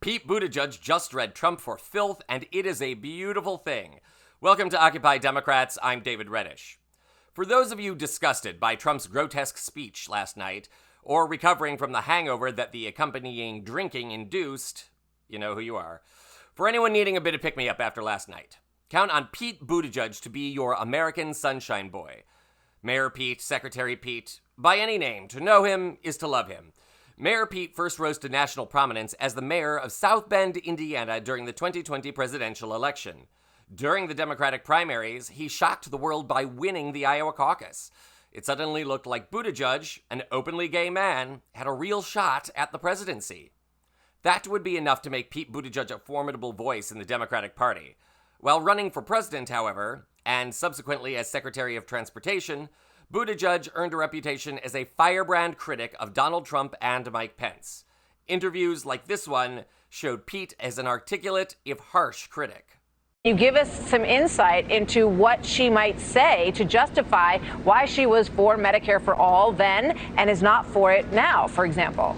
Pete Buttigieg just read Trump for filth, and it is a beautiful thing. Welcome to Occupy Democrats. I'm David Reddish. For those of you disgusted by Trump's grotesque speech last night, or recovering from the hangover that the accompanying drinking induced, you know who you are. For anyone needing a bit of pick-me-up after last night, count on Pete Buttigieg to be your American sunshine boy. Mayor Pete, Secretary Pete, by any name, to know him is to love him. Mayor Pete first rose to national prominence as the mayor of South Bend, Indiana during the 2020 presidential election. During the Democratic primaries, he shocked the world by winning the Iowa caucus. It suddenly looked like Buttigieg, an openly gay man, had a real shot at the presidency. That would be enough to make Pete Buttigieg a formidable voice in the Democratic Party. While running for president, however, and subsequently as Secretary of Transportation, Buttigieg earned a reputation as a firebrand critic of Donald Trump and Mike Pence. Interviews like this one showed Pete as an articulate, if harsh, critic. You give us some insight into what she might say to justify why she was for Medicare for all then and is not for it now, for example.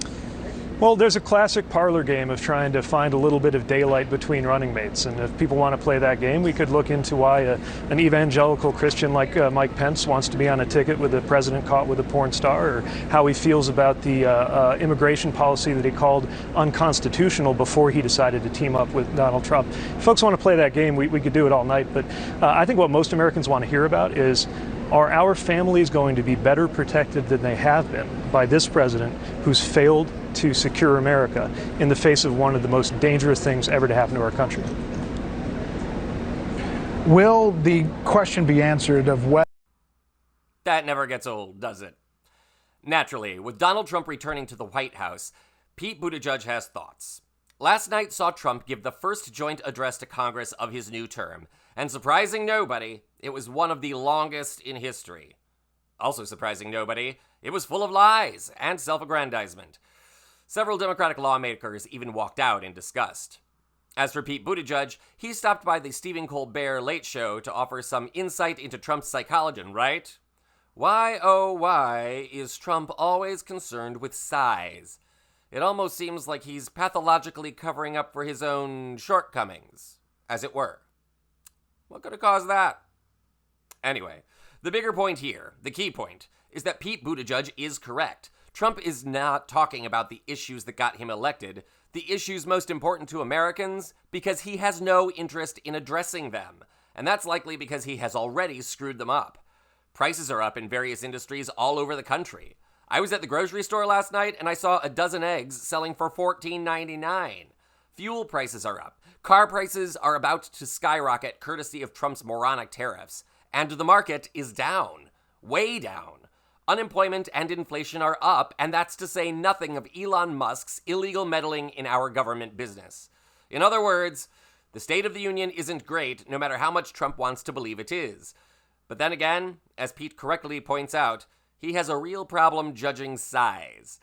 Well, there's a classic parlor game of trying to find a little bit of daylight between running mates. And if people want to play that game, we could look into why an evangelical Christian like Mike Pence wants to be on a ticket with the president caught with a porn star, or how he feels about the immigration policy that he called unconstitutional before he decided to team up with Donald Trump. If folks want to play that game, we could do it all night. But I think what most Americans want to hear about is, are our families going to be better protected than they have been by this president who's failed to secure America in the face of one of the most dangerous things ever to happen to our country? Will the question be answered of whether... That never gets old, does it? Naturally, with Donald Trump returning to the White House, Pete Buttigieg has thoughts. Last night saw Trump give the first joint address to Congress of his new term, and surprising nobody, it was one of the longest in history. Also surprising nobody, it was full of lies and self-aggrandizement. Several Democratic lawmakers even walked out in disgust. As for Pete Buttigieg, he stopped by the Stephen Colbert Late Show to offer some insight into Trump's psychology, right? Why, oh why, is Trump always concerned with size? It almost seems like he's pathologically covering up for his own shortcomings, as it were. What could have caused that? Anyway, the bigger point here, the key point, is that Pete Buttigieg is correct. Trump is not talking about the issues that got him elected, the issues most important to Americans, because he has no interest in addressing them. And that's likely because he has already screwed them up. Prices are up in various industries all over the country. I was at the grocery store last night and I saw a dozen eggs selling for $14.99. Fuel prices are up. Car prices are about to skyrocket courtesy of Trump's moronic tariffs. And the market is down. Way down. Unemployment and inflation are up, and that's to say nothing of Elon Musk's illegal meddling in our government business. In other words, the State of the Union isn't great, no matter how much Trump wants to believe it is. But then again, as Pete correctly points out, he has a real problem judging size.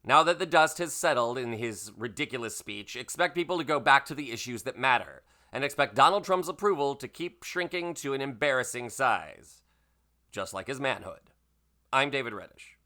Now that the dust has settled in his ridiculous speech, expect people to go back to the issues that matter, and expect Donald Trump's approval to keep shrinking to an embarrassing size. Just like his manhood. I'm David Reddish.